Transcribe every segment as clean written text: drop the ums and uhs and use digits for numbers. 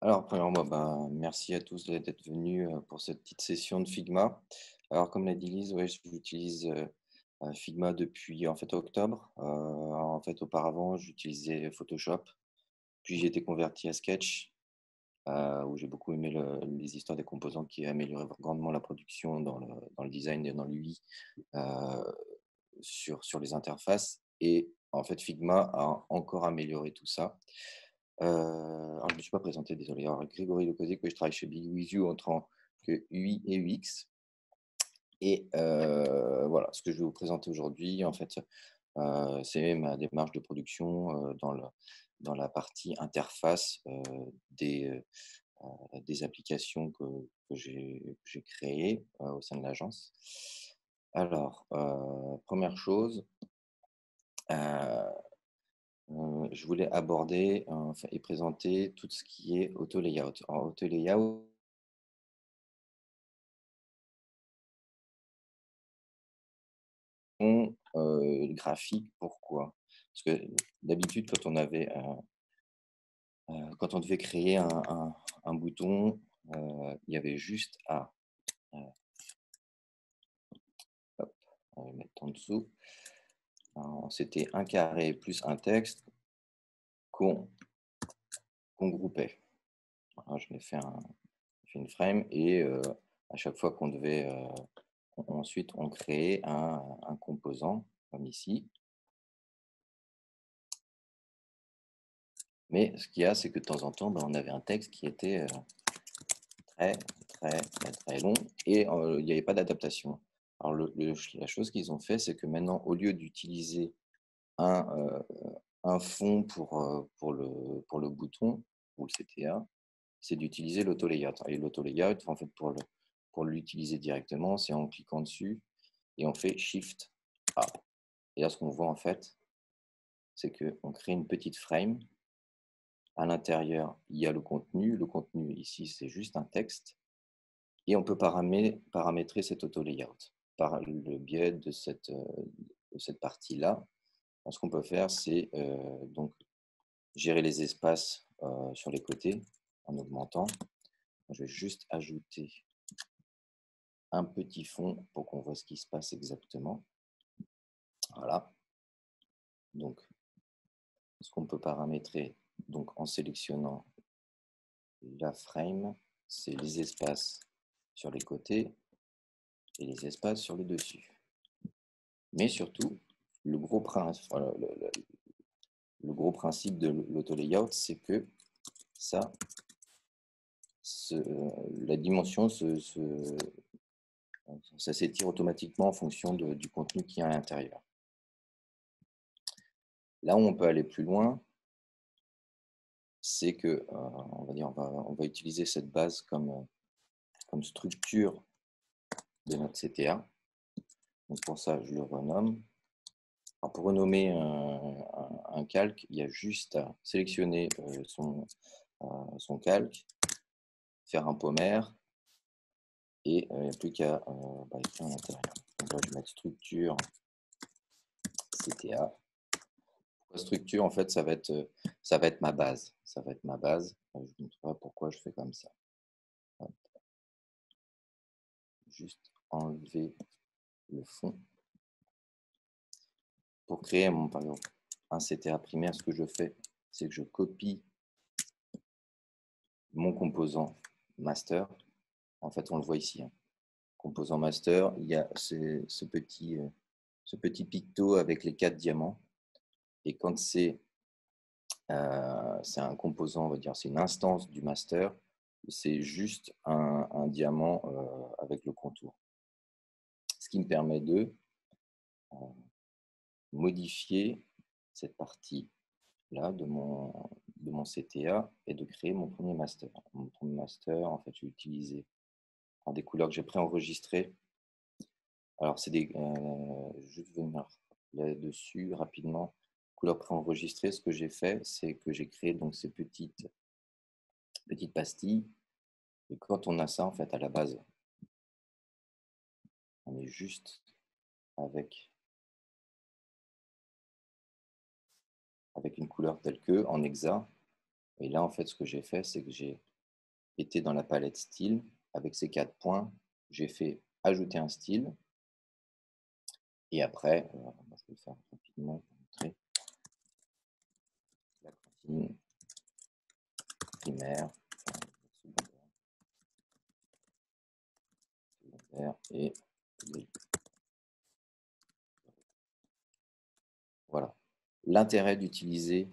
Alors, premièrement, merci à tous d'être venus pour cette petite session de Figma. Alors, comme l'a dit Lise, ouais, j'utilise Figma depuis en fait octobre. En fait, auparavant, j'utilisais Photoshop. Puis j'ai été converti à Sketch, où j'ai beaucoup aimé les histoires des composants qui amélioraient grandement la production dans le design et dans l'UI euh, sur les interfaces. Et en fait, Figma a encore amélioré tout ça. Alors je ne me suis pas présenté, désolé. Alors, Grégory Lecosier, que je travaille chez Big With You en tant que UI et UX. Et voilà, ce que je vais vous présenter aujourd'hui, en fait, c'est ma démarche de production dans la partie interface des applications que j'ai créées au sein de l'agence. Alors, première chose, euh, je voulais aborder enfin, et présenter tout ce qui est auto-layout. En auto-layout, graphique, pourquoi? Parce que d'habitude, quand on devait créer un bouton, il y avait juste à, euh, hop, on va le mettre en dessous. C'était un carré plus un texte qu'on qu'on groupait. Voilà, je m'ai fait une frame et à chaque fois qu'on devait ensuite, on crée un composant, comme ici. Mais ce qu'il y a, c'est que de temps en temps, on avait un texte qui était très, très, très, très long et il n'y avait pas d'adaptation. Alors, la chose qu'ils ont fait, c'est que maintenant, au lieu d'utiliser un, euh, un fond pour le bouton ou le CTA, c'est d'utiliser l'auto-layout. Et l'auto-layout, en fait, pour l'utiliser directement, c'est en cliquant dessus et on fait Shift A. Et là, ce qu'on voit, en fait, c'est qu'on crée une petite frame. À l'intérieur, il y a le contenu. Le contenu, ici, c'est juste un texte. Et on peut paramétrer cet auto-layout par le biais de cette partie-là. Ce qu'on peut faire, c'est donc gérer les espaces sur les côtés en augmentant. Je vais juste ajouter un petit fond pour qu'on voit ce qui se passe exactement. Voilà. Donc, ce qu'on peut paramétrer donc, en sélectionnant la frame, c'est les espaces sur les côtés et les espaces sur le dessus. Mais surtout, le gros, le gros principe de l'auto-layout, c'est que ça, la dimension ça s'étire automatiquement en fonction du contenu qui est à l'intérieur. Là où on peut aller plus loin, c'est que on va utiliser cette base comme structure de notre CTA. Donc pour ça, je le renomme. Alors pour renommer un calque, il y a juste à sélectionner son calque, faire un pommaire et il n'y a plus qu'à écrire à l'intérieur. Donc là, je vais mettre structure CTA. Pourquoi structure? En fait, ça va être ma base. Ça va être ma base. Je vous montrerai pourquoi je fais comme ça. Hop. Juste enlever le fond. Pour créer, par exemple, un CTA primaire, ce que je fais, c'est que je copie mon composant master. En fait, on le voit ici. Hein. Composant master, il y a ce petit picto avec les 4 diamants. Et quand c'est un composant, on va dire, c'est une instance du master, c'est juste un diamant avec le contour. Ce qui me permet de modifier cette partie-là de mon CTA et de créer mon premier master. Mon premier master, en fait, j'ai utilisé des couleurs que j'ai préenregistrées. Alors, c'est des. Je vais venir là-dessus rapidement. Couleurs préenregistrées, ce que j'ai fait, c'est que j'ai créé donc ces petites pastilles. Et quand on a ça, en fait, à la base, on est juste avec, avec une couleur telle que en hexa. Et là, en fait, ce que j'ai fait, c'est que j'ai était dans la palette style. Avec ces 4 points, j'ai fait ajouter un style. Et après, je vais le faire rapidement pour montrer la cantine primaire, secondaire et voilà. L'intérêt d'utiliser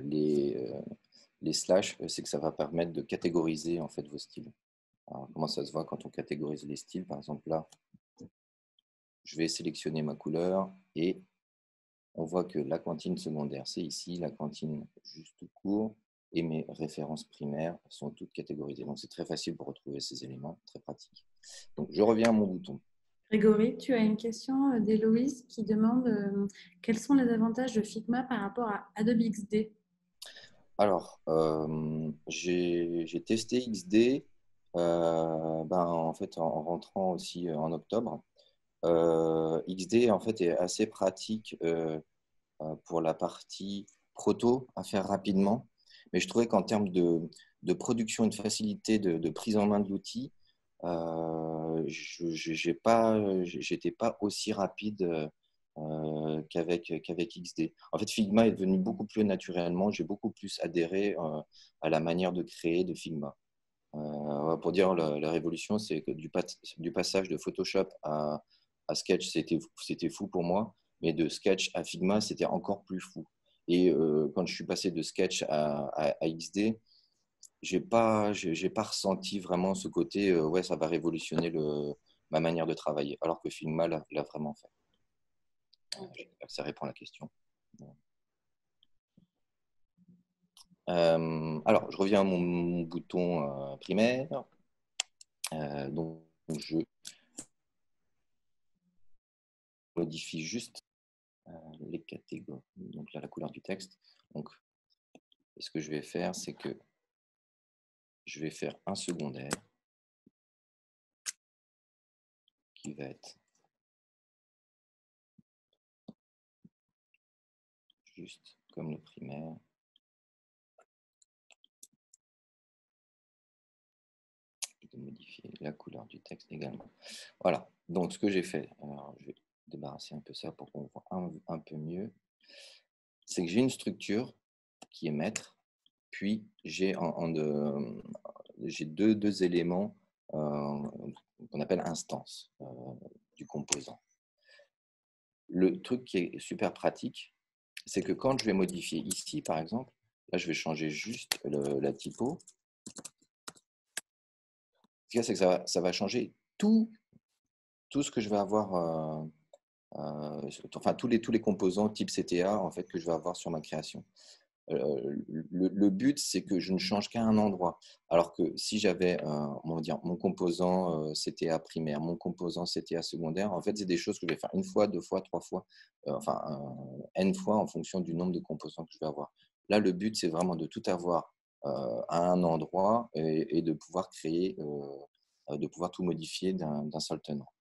les slash, c'est que ça va permettre de catégoriser en fait vos styles. Alors, comment ça se voit quand on catégorise les styles? Par exemple, là, je vais sélectionner ma couleur et on voit que la cantine secondaire, c'est ici, la cantine juste tout court et mes références primaires sont toutes catégorisées. Donc, c'est très facile pour retrouver ces éléments, très pratique. Donc, je reviens à mon bouton. Grégory, tu as une question d'Héloïse qui demande quels sont les avantages de Figma par rapport à Adobe XD? Alors, j'ai testé XD en fait, en rentrant aussi en octobre. XD, en fait, est assez pratique pour la partie proto à faire rapidement. Mais je trouvais qu'en termes de production et de facilité de prise en main de l'outil, j'étais pas aussi rapide qu'avec XD. En fait, Figma est devenu beaucoup plus naturellement. J'ai beaucoup plus adhéré à la manière de créer de Figma. Pour dire la révolution, c'est que du passage de Photoshop à Sketch, c'était fou pour moi, mais de Sketch à Figma, c'était encore plus fou. Et quand je suis passé de Sketch à XD, j'ai pas ressenti vraiment ce côté, ouais, ça va révolutionner ma manière de travailler, alors que Figma l'a vraiment fait. J'espère que ça répond à la question. Alors, je reviens à mon bouton primaire. Donc, je modifie juste les catégories. Donc là, la couleur du texte. Donc, ce que je vais faire, c'est que je vais faire un secondaire qui va être juste comme le primaire. Et de modifier la couleur du texte également. Voilà. Donc, ce que j'ai fait, alors je vais débarrasser un peu ça pour qu'on voit un peu mieux. C'est que j'ai une structure qui est maître, puis j'ai deux éléments qu'on appelle instances du composant. Le truc qui est super pratique, c'est que quand je vais modifier ici, par exemple, là, je vais changer juste la typo. Ce qu'il y a, c'est que ça va changer tout ce que je vais avoir, enfin tous les composants type CTA en fait, que je vais avoir sur ma création. Le but, c'est que je ne change qu'à un endroit. Alors que si j'avais on va dire, mon composant CTA primaire, mon composant CTA secondaire, en fait, c'est des choses que je vais faire une fois, deux fois, trois fois, enfin, N fois en fonction du nombre de composants que je vais avoir. Là, le but, c'est vraiment de tout avoir à un endroit et de pouvoir créer, de pouvoir tout modifier d'un seul tenant.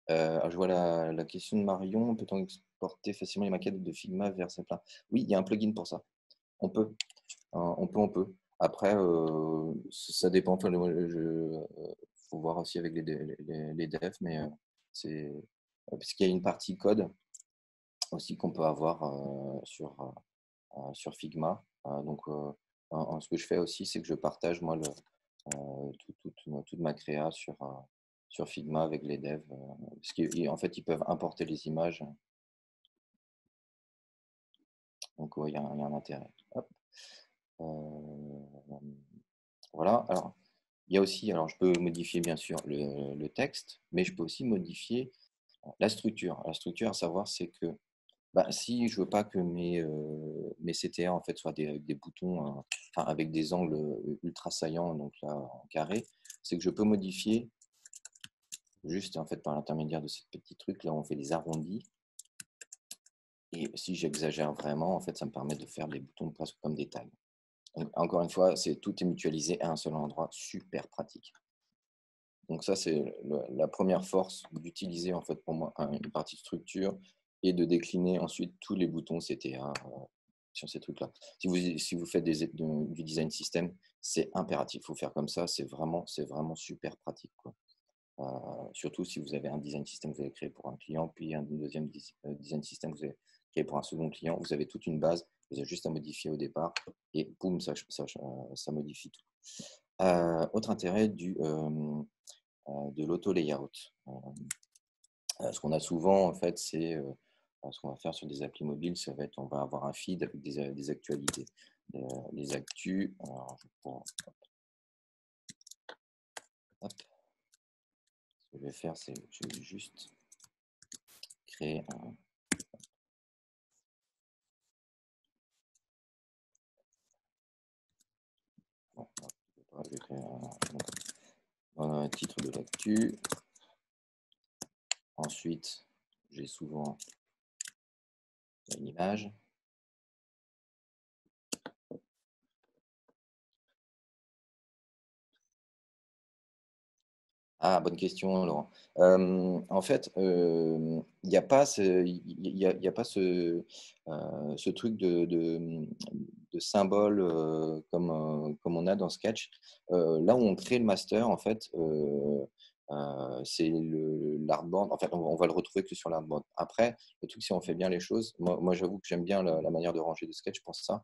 Je vois la question de Marion. Peut-on exporter facilement les maquettes de Figma vers Zeplin? Oui, il y a un plugin pour ça. On peut. On peut. Après, ça dépend. Enfin, faut voir aussi avec les devs, mais c'est parce qu'il y a une partie code aussi qu'on peut avoir sur Figma. Donc, ce que je fais aussi, c'est que je partage moi toute ma créa sur Figma avec les devs. Parce qu'en fait, ils peuvent importer les images. Donc, ouais, il y a un intérêt. Hop. Voilà. Alors, il y a aussi, alors je peux modifier bien sûr le texte, mais je peux aussi modifier la structure. La structure, à savoir, c'est que si je veux pas que mes CTA en fait soient des boutons, enfin, avec des angles ultra saillants, donc là en carré, c'est que je peux modifier juste en fait par l'intermédiaire de ce petit truc là, on fait des arrondis. Et si j'exagère vraiment, en fait, ça me permet de faire des boutons presque comme des tags. Donc, encore une fois, tout est mutualisé à un seul endroit, super pratique. Donc ça, c'est la première force d'utiliser en fait pour moi une partie de structure et de décliner ensuite tous les boutons CTA sur ces trucs-là. Si vous faites du design system, c'est impératif. Il faut faire comme ça. C'est vraiment super pratique, quoi. Surtout si vous avez un design system que vous avez créé pour un client, puis un deuxième design system que vous avez créé pour un second client. Vous avez toute une base. Vous avez juste à modifier au départ et boum, ça modifie tout. Autre intérêt de l'auto-layout. Ce qu'on a souvent, en fait, c'est ce qu'on va faire sur des applis mobiles, ça va être, on va avoir un feed avec des actualités. Les actus, alors, hop. Ce que je vais faire, c'est je vais juste créer un. Bon, je vais créer un titre de l'actu. Ensuite, j'ai souvent une image. Ah, bonne question, Laurent. En fait, il n'y a pas il y a pas ce truc de symbole comme on a dans Sketch. Là où on crée le master, en fait, c'est l'artboard. En fait, on va le retrouver que sur l'artboard. Après, le truc, si on fait bien les choses, moi j'avoue que j'aime bien la manière de ranger de Sketch pour ça,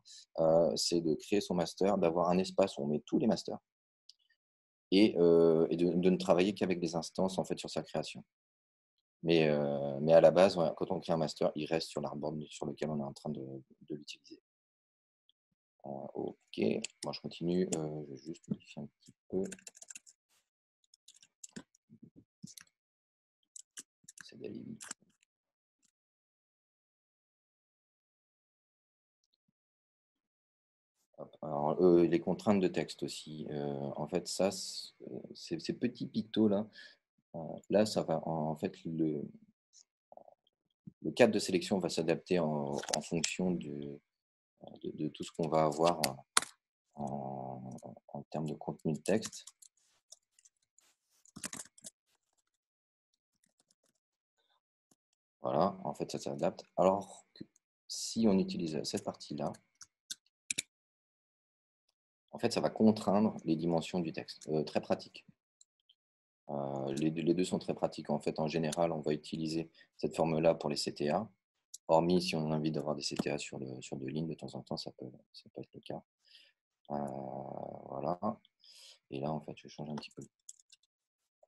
c'est de créer son master, d'avoir un espace où on met tous les masters et de ne travailler qu'avec des instances en fait sur sa création. Mais à la base, ouais, quand on crée un master, il reste sur l'artboard sur lequel on est en train de l'utiliser. OK, moi je continue, je vais juste modifier un petit peu. C'est d'aller vite. Alors, les contraintes de texte aussi. En fait, ça, ces petits pictos là, là, ça va en fait le cadre de sélection va s'adapter en fonction de tout ce qu'on va avoir en termes de contenu de texte. Voilà, en fait, ça s'adapte. Alors que si on utilise cette partie-là, en fait, ça va contraindre les dimensions du texte. Très pratique. Les deux sont très pratiques. En fait, en général, on va utiliser cette forme-là pour les CTA. Hormis si on a envie d'avoir des CTA sur deux lignes, de temps en temps, ça peut être le cas. Voilà. Et là, en fait, je vais changer un petit peu.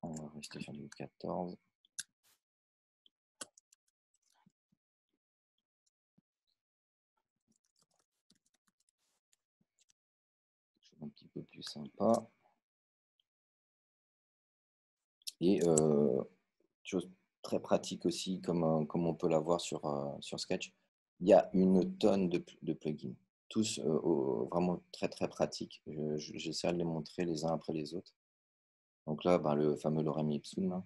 On va rester sur du 14. Un petit peu plus sympa. Et chose très pratique aussi, comme on peut l'avoir sur Sketch, il y a une tonne de plugins, tous vraiment très très pratiques. J'essaie de les montrer les uns après les autres. Donc là, ben, le fameux Lorem Ipsum, hein,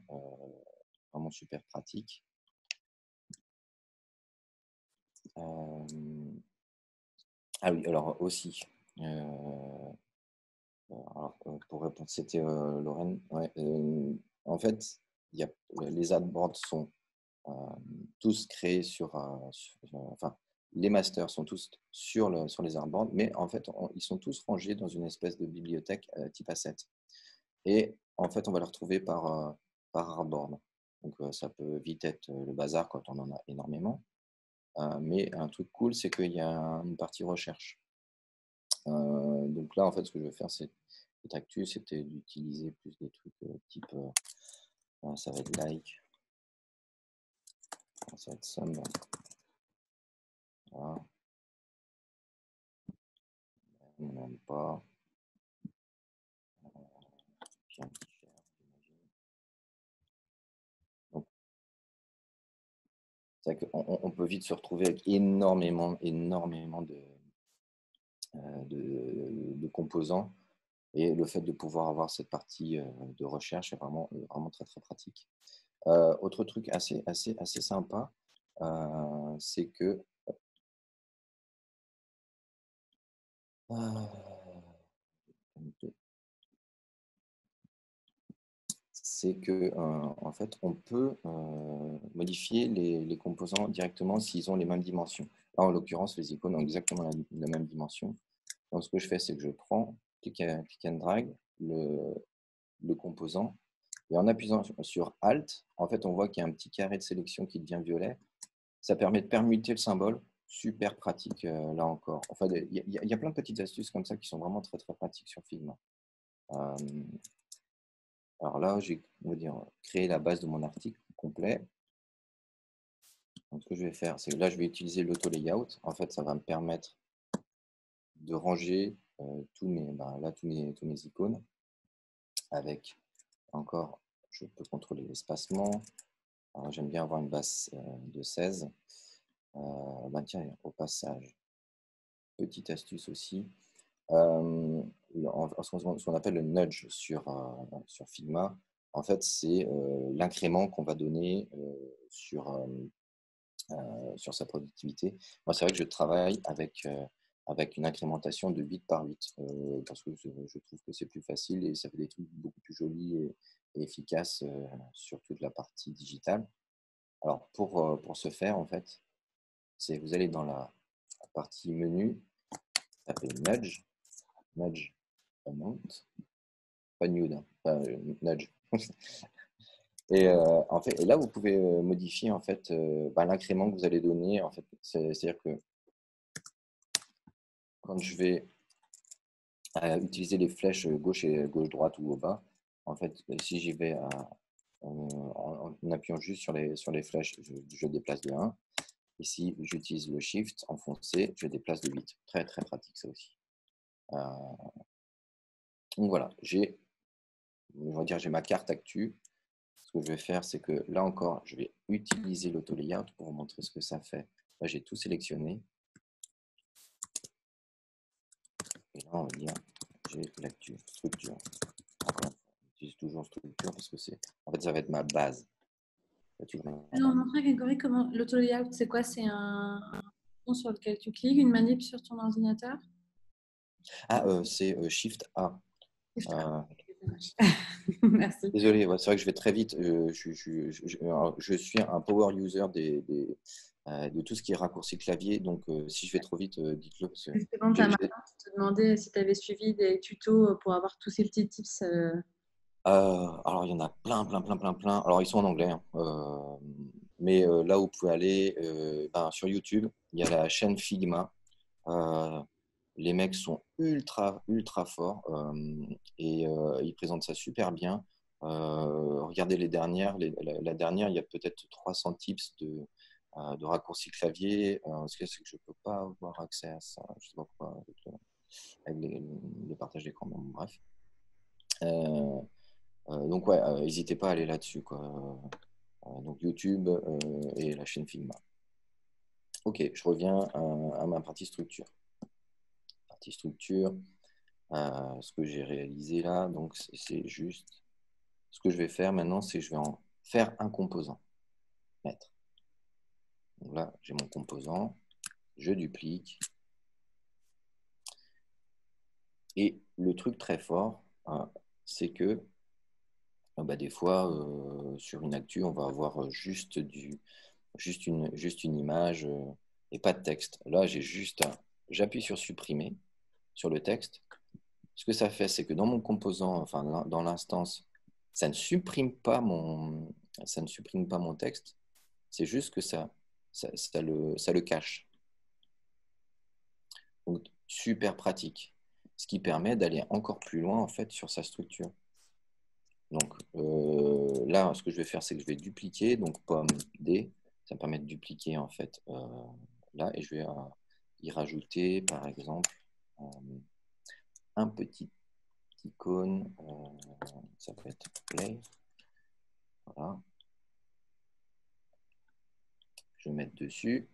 vraiment super pratique. Ah oui, alors aussi, alors, pour répondre, c'était Lorraine. Ouais, en fait, les adboards sont tous créés enfin, les masters sont tous sur les artboards, mais en fait, ils sont tous rangés dans une espèce de bibliothèque type asset. Et en fait, on va les retrouver par artboard. Donc, ça peut vite être le bazar quand on en a énormément. Mais un truc cool, c'est qu'il y a une partie recherche. Donc là, en fait, ce que je vais faire, c'est cette actu, c'était d'utiliser plus des trucs type, ça va être like, ça va être sum. Voilà. On n'aime pas. C'est vrai qu'on peut vite se retrouver avec énormément de composants. Et le fait de pouvoir avoir cette partie de recherche est vraiment très, très pratique. Autre truc assez sympa, c'est que en fait, on peut modifier les composants directement s'ils ont les mêmes dimensions. Là, en l'occurrence, les icônes ont exactement la même dimension. Donc, ce que je fais, c'est que je prends, click and drag, le composant, et en appuyant sur Alt, en fait, on voit qu'il y a un petit carré de sélection qui devient violet. Ça permet de permuter le symbole. Super pratique, là encore. Enfin, il y a plein de petites astuces comme ça qui sont vraiment très, très pratiques sur Figma. Alors là, j'ai, on va dire, créé la base de mon article complet. Donc, ce que je vais faire, c'est que là, je vais utiliser l'auto-layout. En fait, ça va me permettre de ranger tous mes icônes avec, encore, je peux contrôler l'espacement. Alors, j'aime bien avoir une base de 16. Tiens, au passage, petite astuce aussi. Ce qu'on appelle le nudge sur Figma, en fait, c'est l'incrément qu'on va donner sur sa productivité. Moi, c'est vrai que je travaille avec une incrémentation de 8 par 8 parce que je trouve que c'est plus facile et ça fait des trucs beaucoup plus jolis et efficaces sur toute la partie digitale. Alors, pour ce faire, en fait, c'est vous allez dans la partie menu, tapez nudge amount, pas nude, nudge. Et là, vous pouvez modifier en fait l'incrément que vous allez donner. En fait, c'est-à-dire que quand je vais utiliser les flèches gauche et gauche-droite ou au bas, en fait, si j'y vais en appuyant juste sur les flèches, je déplace de 1. Et si j'utilise le Shift enfoncé, je déplace de 8. Très, très pratique ça aussi. Donc voilà, j'ai ma carte actu. Ce que je vais faire, c'est que là encore, je vais utiliser l'auto-layout pour vous montrer ce que ça fait. Là, j'ai tout sélectionné. Et là, on va dire, j'ai l'actu, structure. Encore, j'utilise toujours structure parce que en fait, ça va être ma base. Alors, montrer à Grégory comment l'auto-layout, c'est quoi? C'est un bouton sur lequel tu cliques, une manip sur ton ordinateur? C'est Shift A. Merci. Désolé, c'est vrai que je vais très vite. Je suis un power user de tout ce qui est raccourci clavier. Donc, si je vais trop vite, dites-le. Parce que Justement, ta maman te demandait si tu avais suivi des tutos pour avoir tous ces petits tips. alors, il y en a plein, plein, plein, plein, plein. Alors, ils sont en anglais, hein. Mais là où vous pouvez aller, sur YouTube, il y a la chaîne Figma. Les mecs sont ultra, ultra forts et ils présentent ça super bien. Regardez les dernières. La dernière, il y a peut-être 300 tips de raccourcis clavier. Ce que c'est que je ne peux pas avoir accès à ça. Je ne sais pas pourquoi avec le partage d'écran. Bon, bref. Donc, ouais, n'hésitez pas à aller là-dessus, quoi. Donc, YouTube et la chaîne Figma. Ok, je reviens à ma partie structure. Partie structure. Ce que j'ai réalisé là, donc c'est juste ce que je vais faire maintenant, c'est que je vais en faire un composant, mettre. Donc là, j'ai mon composant, je duplique. Et le truc très fort, c'est que des fois, sur une actu, on va avoir juste une image et pas de texte. Là, j'appuie sur supprimer sur le texte. Ce que ça fait, c'est que dans mon composant, enfin dans l'instance, ça ne supprime pas mon texte. C'est juste que ça le cache. Donc, super pratique. Ce qui permet d'aller encore plus loin en fait sur sa structure. Donc là, ce que je vais faire, c'est que je vais dupliquer. Donc pomme D, ça me permet de dupliquer en fait là, et je vais y rajouter par exemple un petit icône. Ça peut être play. Voilà. Je vais mettre dessus.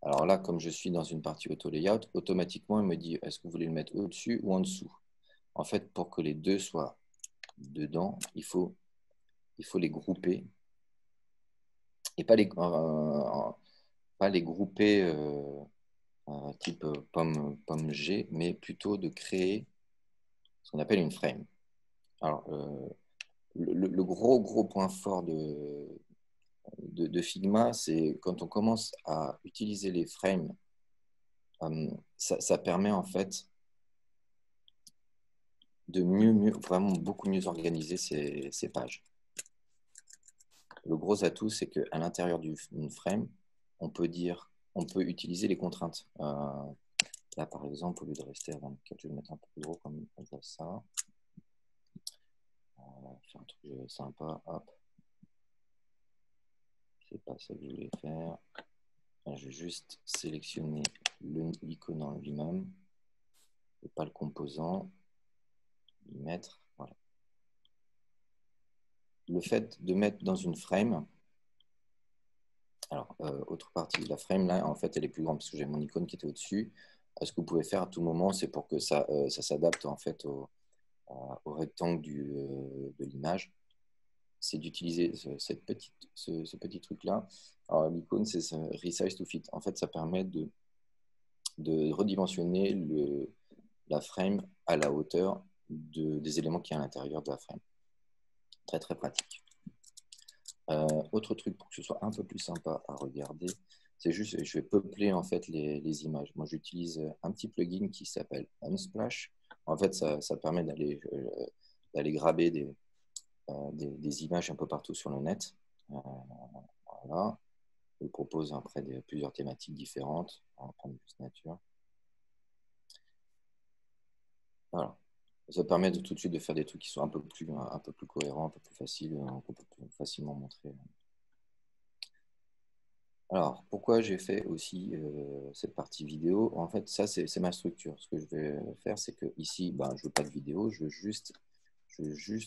Alors là, comme je suis dans une partie auto-layout, automatiquement, il me dit est-ce que vous voulez le mettre au-dessus ou en dessous? En fait, pour que les deux soient dedans, il faut les grouper et pas les grouper type pomme G, mais plutôt de créer ce qu'on appelle une frame. Alors, le gros point fort de Figma, c'est quand on commence à utiliser les frames, ça permet en fait de vraiment beaucoup mieux organiser ces pages. Le gros atout, c'est qu'à l'intérieur d'une frame, on peut utiliser les contraintes. Là, par exemple, au lieu de rester à 24, je vais le mettre un peu plus gros comme ça. Faire un truc sympa. Hop. C'est pas ça que je voulais faire. Je vais juste sélectionner l'icône en lui-même et pas le composant. Y mettre. Voilà. Le fait de mettre dans une frame. Alors, autre partie, la frame, là, en fait, elle est plus grande parce que j'ai mon icône qui était au-dessus. Ce que vous pouvez faire à tout moment, c'est pour que ça s'adapte en fait au rectangle de l'image, c'est d'utiliser ce petit truc-là. Alors, l'icône, c'est Resize to Fit. En fait, ça permet de redimensionner la frame à la hauteur des éléments qui sont à l'intérieur de la frame. Très, très pratique. Autre truc pour que ce soit un peu plus sympa à regarder, c'est juste, je vais peupler en fait les images. Moi, j'utilise un petit plugin qui s'appelle Unsplash. En fait, ça permet d'aller graber des images un peu partout sur le net. Voilà. Je propose après plusieurs thématiques différentes. On va prendre plus nature. Voilà. Ça permet tout de suite de faire des trucs qui sont un peu plus cohérents, un peu plus faciles, qu'on peut plus facilement montrer. Alors, pourquoi j'ai fait aussi cette partie vidéo? En fait, ça, c'est ma structure. Ce que je vais faire, c'est que ici, je ne veux pas de vidéo, je veux juste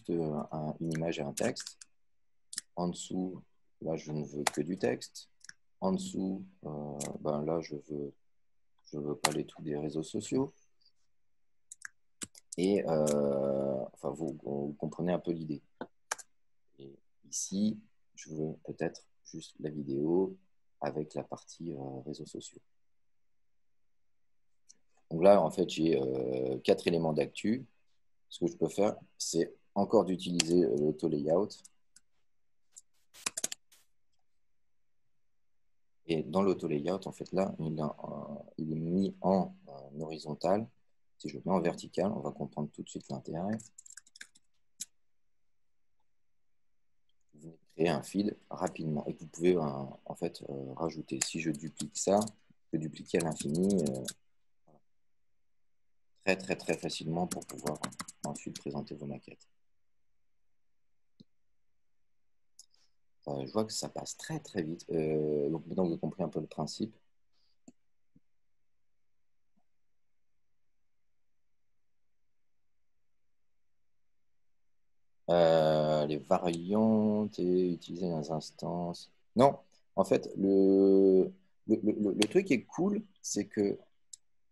une image et un texte. En dessous, là, je ne veux que du texte. En dessous, là, je veux pas les trucs des réseaux sociaux. Et enfin, vous comprenez un peu l'idée. Et ici, je veux peut-être juste la vidéo avec la partie réseaux sociaux. Donc là, en fait, j'ai 4 éléments d'actu. Ce que je peux faire, c'est encore d'utiliser l'auto-layout. Et dans l'auto-layout, en fait, là, il est mis en horizontal. Si je le mets en vertical, on va comprendre tout de suite l'intérêt. Vous créez un feed rapidement et que vous pouvez en fait rajouter. Si je duplique ça, je peux dupliquer à l'infini très très très facilement pour pouvoir ensuite présenter vos maquettes. Je vois que ça passe très très vite. Donc maintenant vous avez compris un peu le principe. Les variantes et utiliser les instances. Non, en fait, le truc qui est cool, c'est que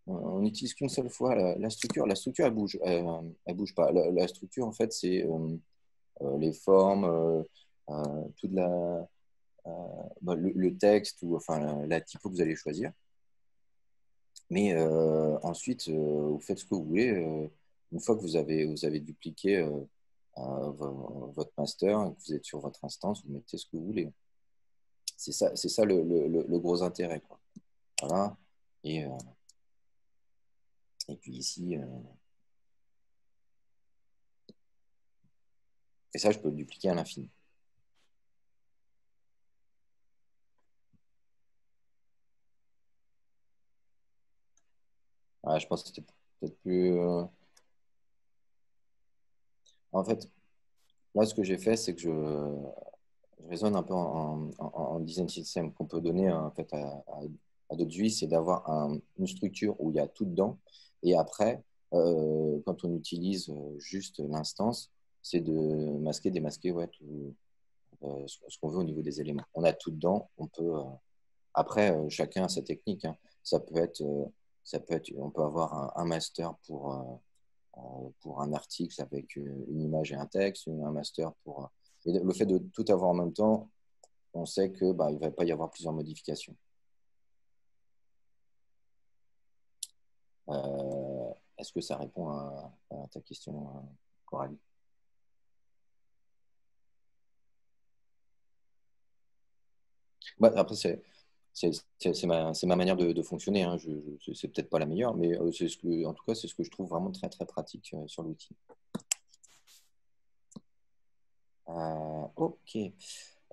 on n'utilise qu'une seule fois la structure. La structure, elle bouge pas. La structure, en fait, c'est les formes, toute le texte ou enfin la typo que vous allez choisir. Mais ensuite, vous faites ce que vous voulez. Une fois que vous avez dupliqué votre master, que vous êtes sur votre instance, vous mettez ce que vous voulez. C'est ça le gros intérêt, quoi. Voilà. Et puis ici, et ça, je peux le dupliquer à l'infini. Ouais, je pense que c'était peut-être plus. En fait, là, ce que j'ai fait, c'est que je raisonne un peu en design system qu'on peut donner en fait, à d'autres UI, c'est d'avoir une structure où il y a tout dedans. Et après, quand on utilise juste l'instance, c'est de masquer, démasquer ce qu'on veut au niveau des éléments. On a tout dedans. On peut, après, chacun a sa technique. Hein. Ça peut être, on peut avoir un master pour un article avec une image et un texte, un master pour. Et le fait de tout avoir en même temps, on sait que il ne va pas y avoir plusieurs modifications. Est-ce que ça répond à ta question, Coralie? Bah, après, c'est ma manière de fonctionner. Hein. C'est peut-être pas la meilleure, mais en tout cas, c'est ce que je trouve vraiment très, très pratique sur l'outil. OK.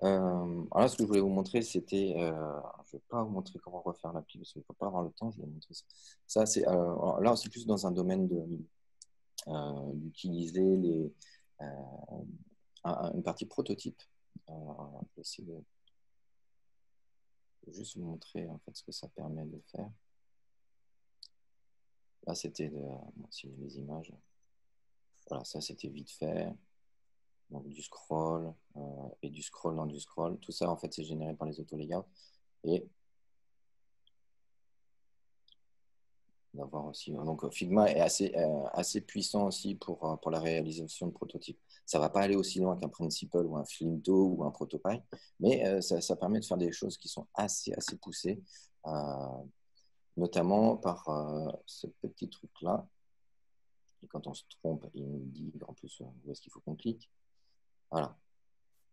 Alors là, ce que je voulais vous montrer, c'était. Je ne vais pas vous montrer comment refaire l'appli parce qu'il ne faut pas avoir le temps. Je vais vous montrer ça. Là, c'est plus dans un domaine d'utiliser une partie prototype. Je vais essayer de juste vous montrer en fait ce que ça permet de faire. Là, c'était les images. Voilà, ça c'était vite fait. Donc du scroll et du scroll dans du scroll. Tout ça, en fait, c'est généré par les auto-layouts. Et d'avoir aussi. Donc Figma est assez puissant aussi pour la réalisation de prototypes. Ça ne va pas aller aussi loin qu'un Principle ou un Flinto ou un Protopie, mais ça permet de faire des choses qui sont assez poussées, notamment par ce petit truc-là. Et quand on se trompe, il nous dit en plus où est-ce qu'il faut qu'on clique. Voilà.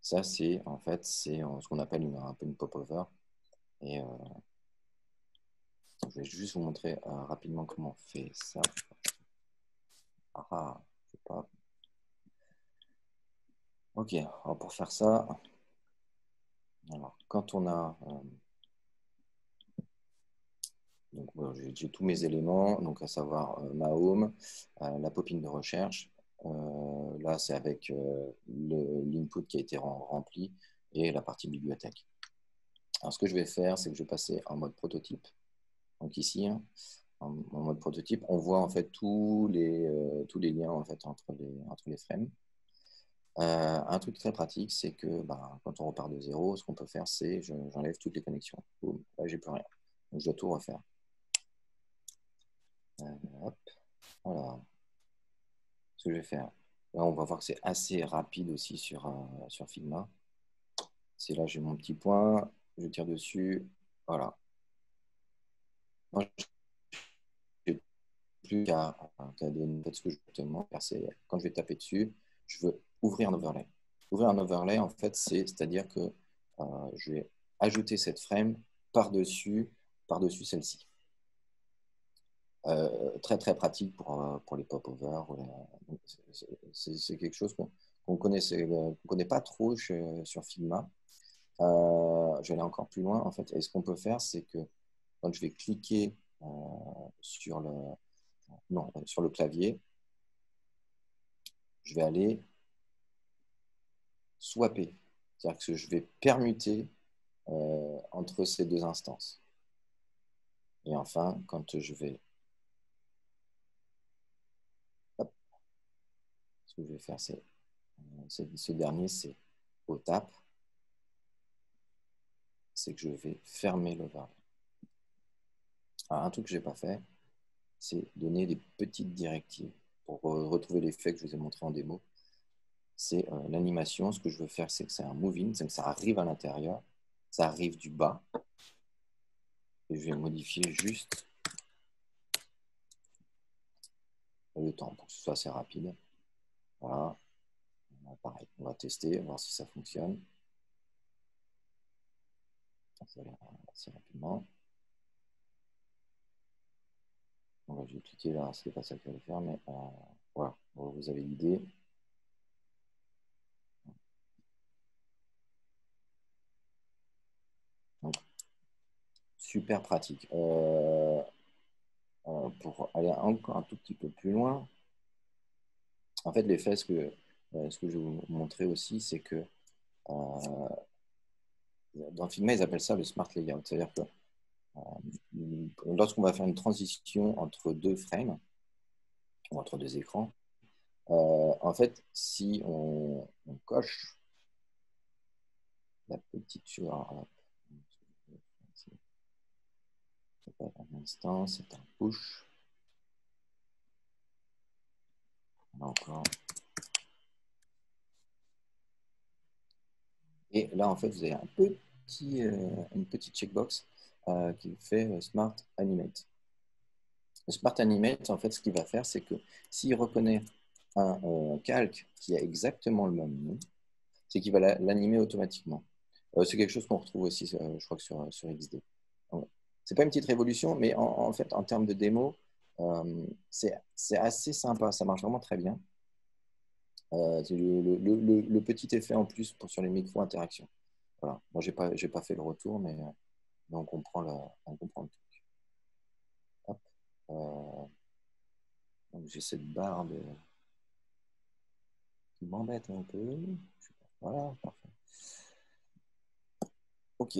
Ça, c'est en fait ce qu'on appelle un peu une pop-over. Et je vais juste vous montrer rapidement comment on fait ça. Ah, je sais pas. Ok, alors pour faire ça, alors, quand on a... donc, voilà, j'ai tous mes éléments, donc à savoir ma home, la popine de recherche. Là, c'est avec l'input qui a été rempli et la partie bibliothèque. Alors, ce que je vais faire, c'est que je vais passer en mode prototype. Donc ici, hein, en mode prototype, on voit en fait tous les liens en fait, entre les frames. Un truc très pratique, c'est que quand on repart de zéro, ce qu'on peut faire, c'est j'enlève toutes les connexions. Boum, là, j'ai plus rien. Donc, je dois tout refaire. Hop, voilà. Ce que je vais faire. Là, on va voir que c'est assez rapide aussi sur Figma. C'est là, j'ai mon petit point, je tire dessus. Voilà. Moi, je n'ai plus qu'à donner ce que je veux tellement faire. C'est quand je vais taper dessus, je veux ouvrir un overlay. Ouvrir un overlay, en fait, c'est-à-dire que je vais ajouter cette frame par-dessus celle-ci. Très très pratique pour les pop-over. C'est quelque chose qu'on connaît pas trop sur Figma. Je vais aller encore plus loin en fait. Et ce qu'on peut faire, c'est que quand je vais cliquer sur le clavier, je vais aller swapper. C'est-à-dire que je vais permuter entre ces deux instances. Et enfin, quand je vais... Hop, ce que je vais faire, ce dernier, c'est au tap. C'est que je vais fermer l'overlay. Alors, un truc que je n'ai pas fait, c'est donner des petites directives pour retrouver l'effet que je vous ai montré en démo. C'est l'animation. Ce que je veux faire, c'est que c'est un move-in, c'est que ça arrive à l'intérieur, ça arrive du bas. Et je vais modifier juste le temps pour que ce soit assez rapide. Voilà. Pareil, on va tester, voir si ça fonctionne. Ça va aller assez rapidement. Donc, je vais cliquer là, c'est pas ça qu'il fallait faire, mais voilà, vous avez l'idée. Donc, super pratique. Pour aller encore un tout petit peu plus loin, en fait, l'effet, ce que je vais vous montrer aussi, c'est que dans Figma, ils appellent ça le smart layout. C'est-à-dire que lorsqu'on va faire une transition entre deux frames, ou entre deux écrans, en fait, si on coche la petite sur un instant, c'est un push. Encore. Et là, en fait, vous avez une petite checkbox qui fait Smart Animate. Le Smart Animate, en fait, ce qu'il va faire, c'est que s'il reconnaît un calque qui a exactement le même nom, c'est qu'il va l'animer automatiquement. C'est quelque chose qu'on retrouve aussi, je crois, que sur XD. C'est pas une petite révolution, mais en fait, en termes de démo, c'est assez sympa. Ça marche vraiment très bien. C'est le petit effet en plus sur les micro-interactions. Voilà. Moi, j'ai pas fait le retour, mais on comprend le truc. Hop. Donc, j'ai cette barre qui m'embête un peu. Voilà, parfait. OK.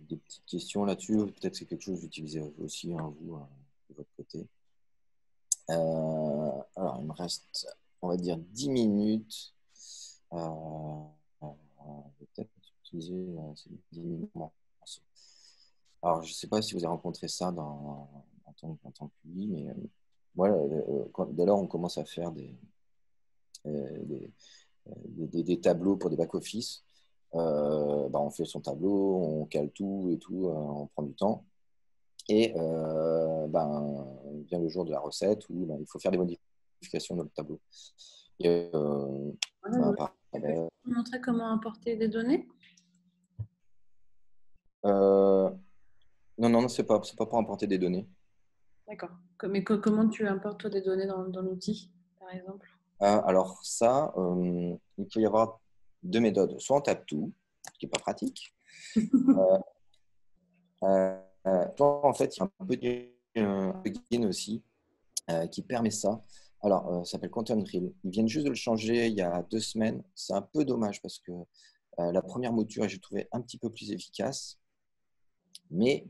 Des petites questions là-dessus. Peut-être que c'est quelque chose que vous utilisez aussi, hein, vous, de votre côté. Alors, il me reste, on va dire, 10 minutes. Je vais peut-être utiliser ces 10 minutes. Alors, je ne sais pas si vous avez rencontré ça en tant que lui, mais moi, dès lors, on commence à faire euh, des, des tableaux pour des back-office. On fait son tableau, on cale tout et tout, on prend du temps. Et vient le jour de la recette où il faut faire des modifications dans le tableau. Et, Tu peux nous montrer comment importer des données? Non, non, c'est pas pour importer des données. D'accord. Mais comment tu importes toi des données dans l'outil, par exemple? Alors ça, il peut y avoir deux méthodes. Soit on tape tout, ce qui n'est pas pratique. Soit en fait, il y a un plugin aussi qui permet ça. Alors, ça s'appelle Content Reel. Ils viennent juste de le changer il y a 2 semaines. C'est un peu dommage parce que la première mouture, j'ai trouvé un petit peu plus efficace. Mais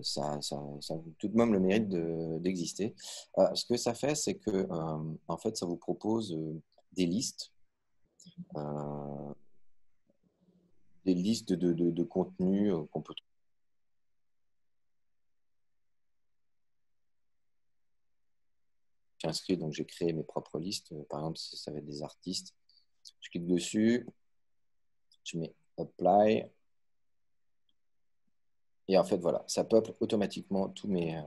ça a tout de même le mérite d'exister. Ce que ça fait, c'est que en fait, ça vous propose des listes, euh, de contenus qu'on peut inscrire. Donc, j'ai créé mes propres listes. Par exemple, ça va être des artistes. Je clique dessus, je mets Apply. Et en fait, voilà, ça peuple automatiquement tous mes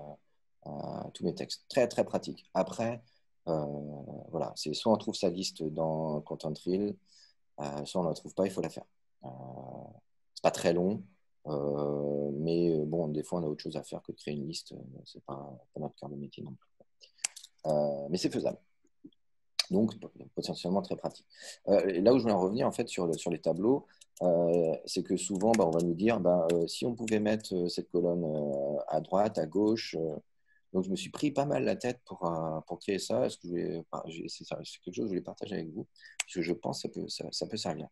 textes. Très, très pratique. Après, voilà, c'est soit on trouve sa liste dans Content Reel, soit on ne la trouve pas, il faut la faire. C'est pas très long, mais bon, des fois, on a autre chose à faire que de créer une liste. C'est pas notre cœur de métier non plus. Mais c'est faisable. Donc, potentiellement très pratique. Là où je voulais en revenir, en fait, sur les tableaux, c'est que souvent, on va nous dire, si on pouvait mettre cette colonne à droite, à gauche. Donc, je me suis pris pas mal la tête pour créer ça. Est-ce que c'est quelque chose que je voulais partager avec vous, parce que je pense que ça peut servir.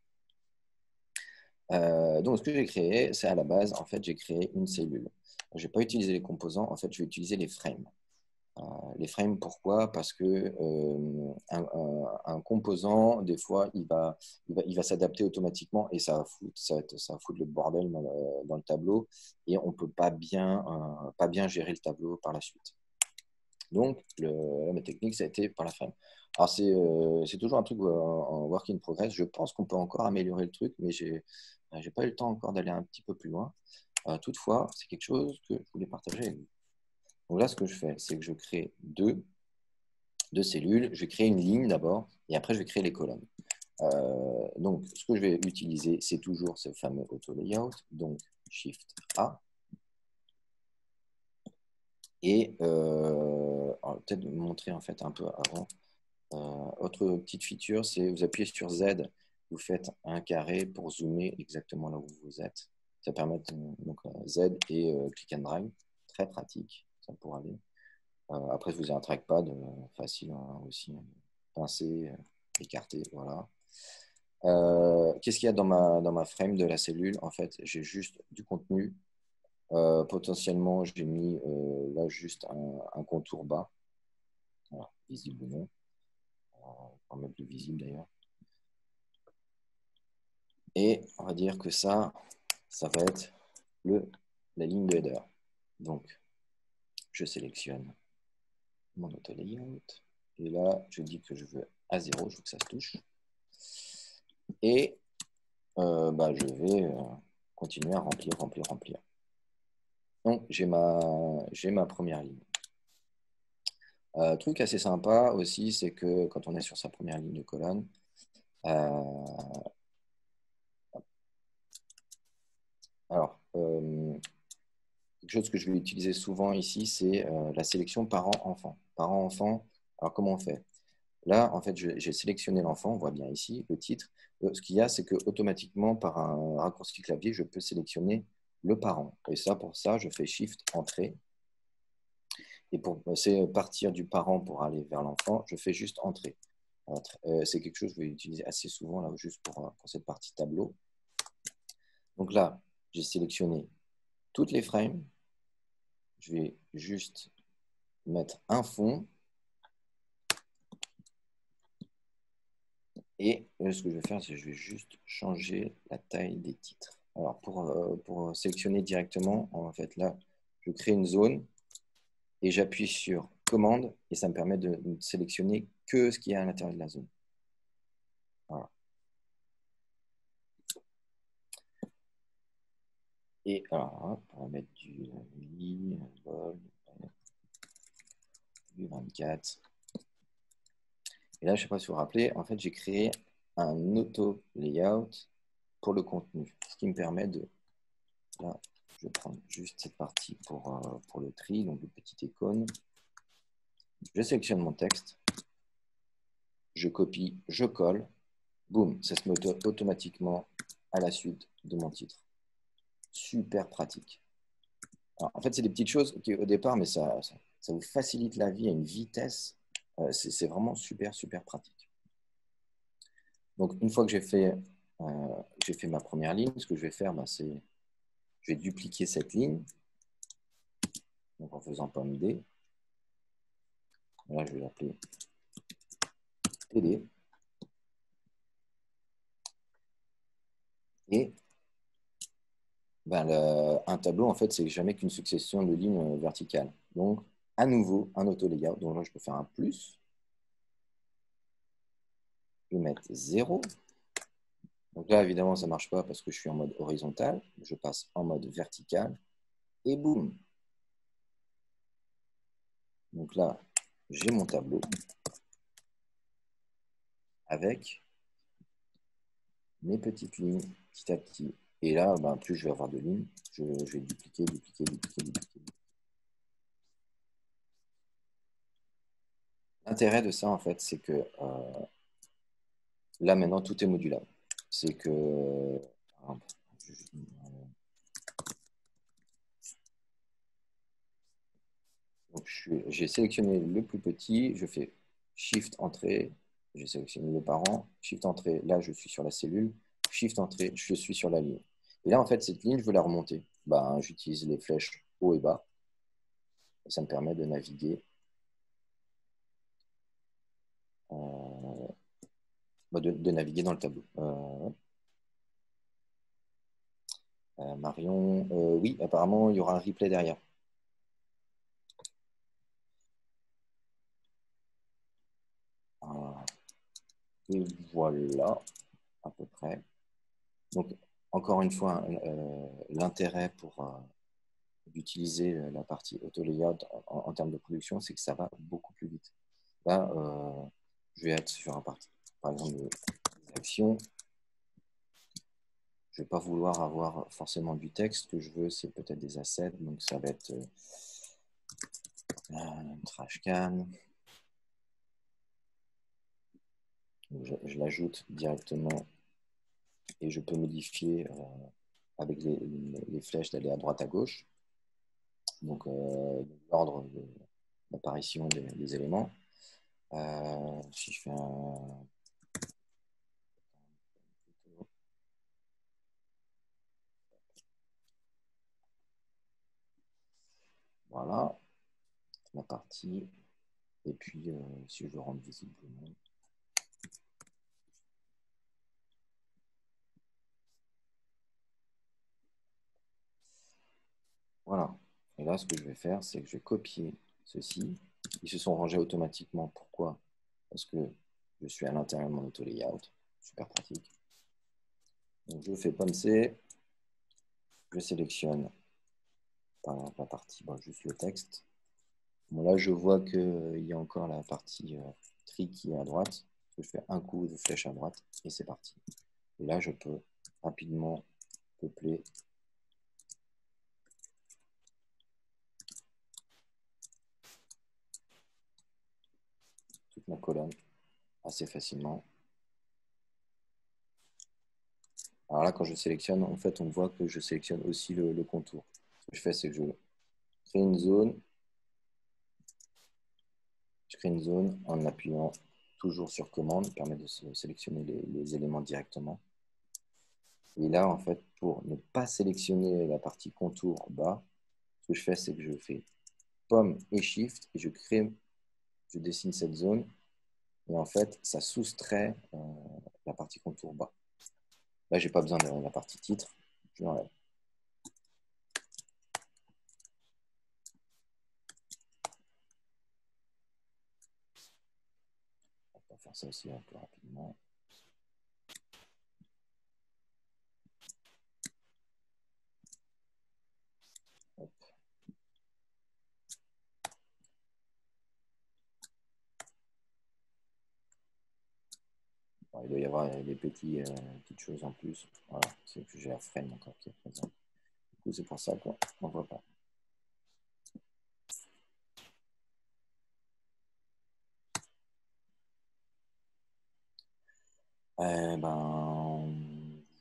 Donc, ce que j'ai créé, c'est à la base, en fait, j'ai créé une cellule. Je n'ai pas utilisé les composants, en fait, je vais utiliser les frames. Les frames, pourquoi? Parce que un composant, des fois, il va s'adapter automatiquement et ça va foutre le bordel dans le tableau et on ne peut pas bien gérer le tableau par la suite. Donc, ma technique, ça a été par la frame. Alors, c'est toujours un truc en work in progress. Je pense qu'on peut encore améliorer le truc, mais j'ai pas eu le temps encore d'aller un petit peu plus loin. Toutefois, c'est quelque chose que je voulais partager avec vous. Donc là, ce que je fais, c'est que je crée deux cellules. Je vais créer une ligne d'abord, et après, je vais créer les colonnes. Donc, ce que je vais utiliser, c'est toujours ce fameux auto-layout. Donc, Shift A. Et peut-être vous montrer en fait un peu avant. Autre petite feature, c'est vous appuyez sur Z, vous faites un carré pour zoomer exactement là où vous êtes. Ça permet donc Z et click and drag, très pratique, ça pourra aller. Après, vous avez un trackpad facile aussi, pincer, écarter, voilà. Qu'est-ce qu'il y a dans ma frame de la cellule? En fait, j'ai juste du contenu. Potentiellement, j'ai mis là juste un contour bas, voilà, visible ou non. On va mettre plus visible d'ailleurs. Et on va dire que ça va être la ligne de header. Donc, je sélectionne mon auto layout. Et là, je dis que je veux à 0, je veux que ça se touche. Et je vais continuer à remplir. Donc, j'ai ma première ligne. Truc assez sympa aussi, c'est que quand on est sur sa première ligne de colonne, alors, quelque chose que je vais utiliser souvent ici, c'est la sélection parent-enfant. Parent-enfant, alors comment on fait? Là, en fait, j'ai sélectionné l'enfant, on voit bien ici le titre. Ce qu'il y a, c'est que automatiquement, par un raccourci clavier, je peux sélectionner le parent. Et ça, pour ça, je fais Shift Entrée. Et pour partir du parent pour aller vers l'enfant, je fais juste Entrée. C'est quelque chose que je vais utiliser assez souvent, là, juste pour cette partie tableau. Donc là, j'ai sélectionné toutes les frames. Je vais juste mettre un fond. Et ce que je vais faire, c'est que je vais juste changer la taille des titres. Alors, pour sélectionner directement, en fait, là, je crée une zone et j'appuie sur commande et ça me permet de sélectionner que ce qu'il y a à l'intérieur de la zone. Voilà. Et alors, on va mettre du lit, bol, du 24. Et là, je ne sais pas si vous vous rappelez, en fait, j'ai créé un auto layout pour le contenu, ce qui me permet de... Là, je vais prendre juste cette partie pour le tri, donc le petit icône. Je sélectionne mon texte, je copie, je colle, boum, ça se met automatiquement à la suite de mon titre. Super pratique. Alors, en fait, c'est des petites choses qui, au départ, mais ça vous facilite la vie à une vitesse. C'est vraiment super, super pratique. Donc, une fois que j'ai fait ma première ligne, ce que je vais faire, c'est je vais dupliquer cette ligne. Donc, en faisant pomme D. Là, je vais l'appeler TD. Et un tableau, en fait, c'est jamais qu'une succession de lignes verticales. Donc, à nouveau, un auto-layout. Donc là, je peux faire un plus. Je vais mettre 0. Donc là, évidemment, ça ne marche pas parce que je suis en mode horizontal. Je passe en mode vertical. Et boum. Donc là, j'ai mon tableau avec mes petites lignes petit à petit. Et là, plus je vais avoir de lignes, je vais dupliquer, dupliquer, dupliquer, dupliquer. L'intérêt de ça, en fait, c'est que là, maintenant, tout est modulable. C'est que... j'ai sélectionné le plus petit, je fais Shift Entrée, j'ai sélectionné le parent, Shift Entrée, là, je suis sur la cellule, Shift Entrée, je suis sur la ligne. Et là, en fait, cette ligne, je veux la remonter. J'utilise les flèches haut et bas. Et ça me permet de naviguer de naviguer dans le tableau. Marion, oui, apparemment, il y aura un replay derrière. Et voilà, à peu près. Donc, encore une fois, l'intérêt d'utiliser la partie auto-layout en termes de production, c'est que ça va beaucoup plus vite. Là, je vais être sur un parti, par exemple, des actions. Je ne vais pas vouloir avoir forcément du texte. Ce que je veux, c'est peut-être des assets. Donc, ça va être un trash can. Je l'ajoute directement et je peux modifier avec les flèches d'aller à droite à gauche. Donc, l'ordre d'apparition des éléments. Si je fais un... Voilà, la partie. Et puis, si je veux rendre visible le nom. Voilà. Et là, ce que je vais faire, c'est que je vais copier ceci. Ils se sont rangés automatiquement. Pourquoi? Parce que je suis à l'intérieur de mon auto-layout. Super pratique. Donc, je fais pomme C. Je sélectionne par exemple la partie, juste le texte. Bon, là, je vois qu'il y a encore la partie tri qui est à droite. Je fais un coup de flèche à droite et c'est parti. Et là, je peux rapidement peupler toute ma colonne assez facilement. Alors là, quand je sélectionne, en fait, on voit que je sélectionne aussi le contour. Ce que je fais, c'est que je crée une zone. Je crée une zone en appuyant toujours sur commande, permet de sélectionner les éléments directement. Et là, en fait, pour ne pas sélectionner la partie contour bas, ce que je fais, c'est que je fais pomme et shift et je dessine cette zone. Et en fait, ça soustrait la partie contour bas. Là, je n'ai pas besoin de la partie titre. Je l'enlève. On va faire ça aussi un peu rapidement. Hop. Bon, il doit y avoir des petites choses en plus. Voilà, c'est que j'ai la frame encore qui est présente. Du coup, c'est pour ça qu'on ne voit pas.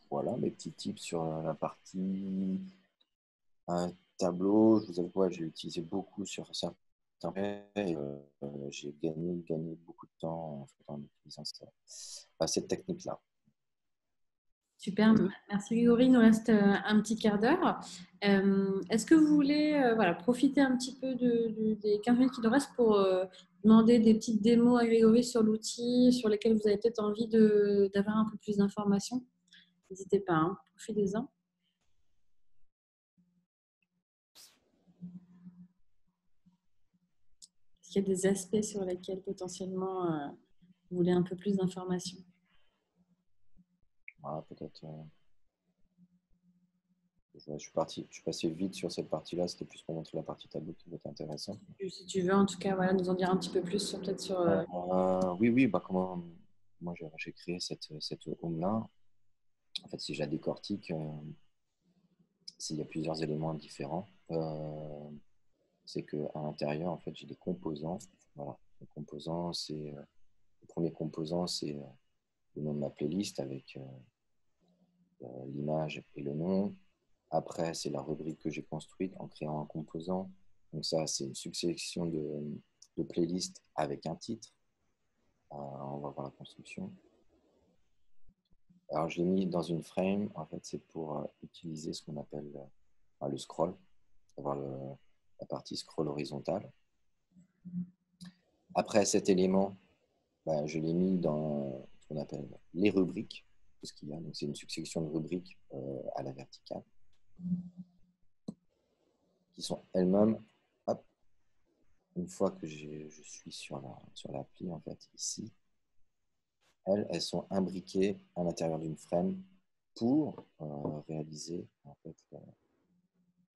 Voilà mes petits tips sur la partie tableau. Je vous avoue que j'ai utilisé beaucoup sur certains et j'ai gagné beaucoup de temps en utilisant cette technique-là. Super, merci Grégory. Il nous reste un petit quart d'heure. Est-ce que vous voulez voilà, profiter un petit peu des 15 minutes qui nous restent pour demander des petites démos à Grégory sur l'outil, sur lesquels vous avez peut-être envie d'avoir un peu plus d'informations? N'hésitez pas, hein, profitez-en. Est-ce qu'il y a des aspects sur lesquels potentiellement vous voulez un peu plus d'informations? Voilà, peut-être. Je suis passé vite sur cette partie-là. C'était plus pour montrer la partie tableau qui va être intéressante. Si tu veux, en tout cas, voilà, nous en dire un petit peu plus sur peut-être sur. Oui, comment moi j'ai créé cette home-là. En fait, si je la décortique, il y a plusieurs éléments différents. C'est qu'à l'intérieur, en fait, j'ai des composants. Voilà. Les composants, le premier composant, c'est le nom de ma playlist avec l'image et le nom. Après, c'est la rubrique que j'ai construite en créant un composant. Donc ça, c'est une succession de playlists avec un titre. On va voir la construction. Alors, je l'ai mis dans une frame. En fait, c'est pour utiliser ce qu'on appelle le scroll, avoir la partie scroll horizontale. Après cet élément, je l'ai mis dans ce qu'on appelle les rubriques. Ce qu'il y a. Donc, c'est une succession de rubriques à la verticale qui sont elles-mêmes, une fois que je suis sur l'appli, en fait, ici, elles sont imbriquées à l'intérieur d'une frame pour réaliser, en fait,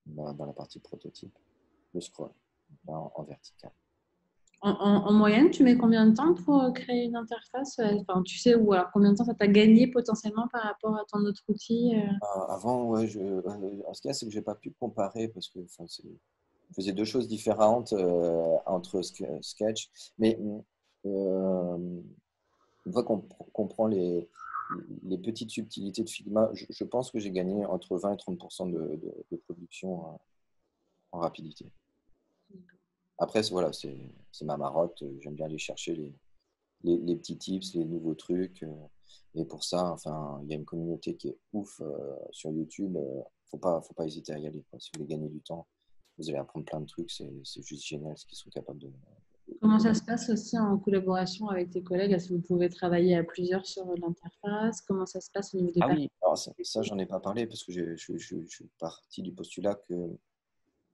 dans la partie prototype, le scroll en vertical. En moyenne, tu mets combien de temps pour créer une interface? Enfin, tu sais, ou alors combien de temps ça t'a gagné potentiellement par rapport à ton autre outil? Avant, ouais, en ce cas, c'est que je n'ai pas pu comparer parce que je faisais deux choses différentes entre Sketch. Mais une fois qu'on comprend les petites subtilités de Figma, je pense que j'ai gagné entre 20 et 30% de production en rapidité. Après, voilà, c'est ma marotte. J'aime bien aller chercher les petits tips, les nouveaux trucs. Et pour ça, enfin, il y a une communauté qui est ouf sur YouTube. Faut pas hésiter à y aller, quoi. Si vous voulez gagner du temps, vous allez apprendre plein de trucs. C'est juste génial ce qu'ils sont capables de. Comment ça se passe aussi en collaboration avec tes collègues? Est-ce que vous pouvez travailler à plusieurs sur l'interface? Comment ça se passe au niveau des Ah parties? oui, alors ça j'en ai pas parlé parce que je suis parti du postulat que,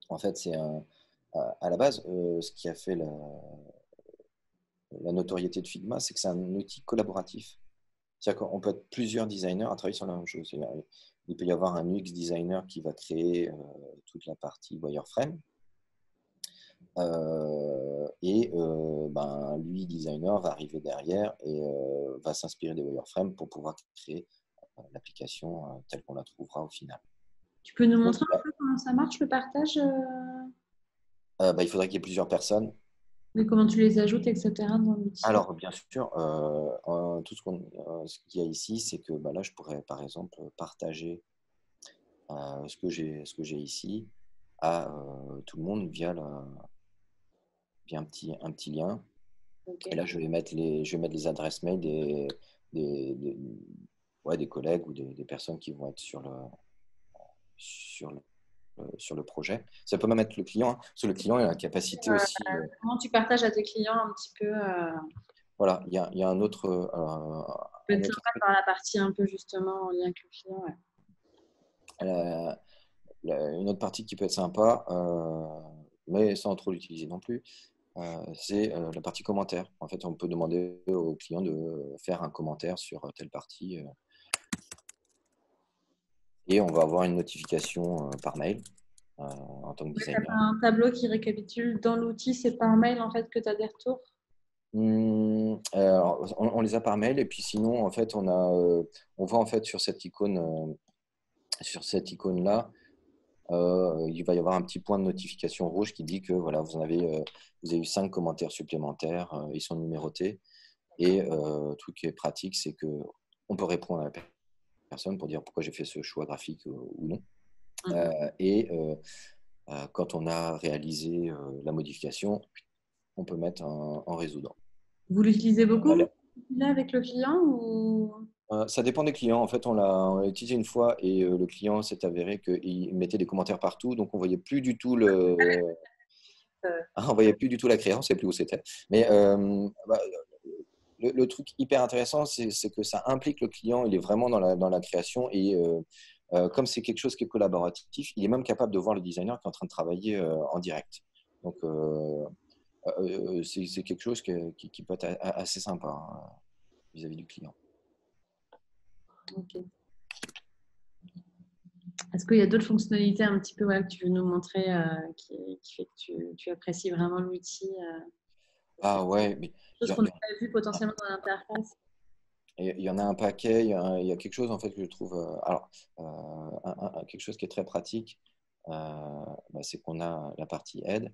en fait, c'est à la base, ce qui a fait la notoriété de Figma, c'est que c'est un outil collaboratif. C'est-à-dire qu'on peut être plusieurs designers à travailler sur la même chose. Il peut y avoir un UX designer qui va créer toute la partie wireframe. Et lui, designer, va arriver derrière et va s'inspirer des wireframes pour pouvoir créer l'application telle qu'on la trouvera au final. Tu peux nous Donc, montrer un peu comment ça marche, le partage, il faudrait qu'il y ait plusieurs personnes. mais comment tu les ajoutes, etc. dans l'outil? Alors, bien sûr, tout ce qu'il y a ici, c'est que là, je pourrais, par exemple, partager ce que j'ai ici à tout le monde via un petit lien. Ok. Et là, je vais mettre les adresses mail des, des- des collègues ou des personnes qui vont être sur le, sur le projet. Ça peut même être le client, hein, parce que le client a la capacité aussi. Comment tu partages à tes clients un petit peu Voilà, il y a peut un être autre sympa truc. par la partie un peu justement en lien avec le client. Ouais. Euh, une autre partie qui peut être sympa, mais sans trop l'utiliser non plus, c'est la partie commentaire. En fait, on peut demander au client de faire un commentaire sur telle partie et on va avoir une notification par mail en tant que Ouais, t'as pas designer. un tableau qui récapitule dans l'outil, c'est par mail en fait que tu as des retours? Alors, on les a par mail et puis sinon, en fait, on voit en fait sur cette icône-là, il va y avoir un petit point de notification rouge qui dit que voilà, vous avez eu 5 commentaires supplémentaires, ils sont numérotés. Et le truc qui est pratique, c'est que on peut répondre à la personne pour dire pourquoi j'ai fait ce choix graphique ou non. Mhm. Et quand on a réalisé la modification, on peut mettre en résoudre. Vous l'utilisez beaucoup, Voilà. vous, là, avec le client ou... Ça dépend des clients. En fait, on l'a utilisé une fois et le client s'est avéré qu'il mettait des commentaires partout, donc on voyait plus du tout on voyait plus du tout la créance, on ne sait plus où c'était. Mais le truc hyper intéressant, c'est que ça implique le client, il est vraiment dans la création et comme c'est quelque chose qui est collaboratif, il est même capable de voir le designer qui est en train de travailler en direct. Donc, c'est quelque chose qui peut être assez sympa hein, vis-à-vis du client. Ok. Est-ce qu'il y a d'autres fonctionnalités un petit peu que tu veux nous montrer qui fait que tu apprécies vraiment l'outil Ah ouais, mais choses qu'on n'a pas vues potentiellement dans l'interface? il y en a un paquet, il y a quelque chose en fait que je trouve, quelque chose qui est très pratique, c'est qu'on a la partie aide.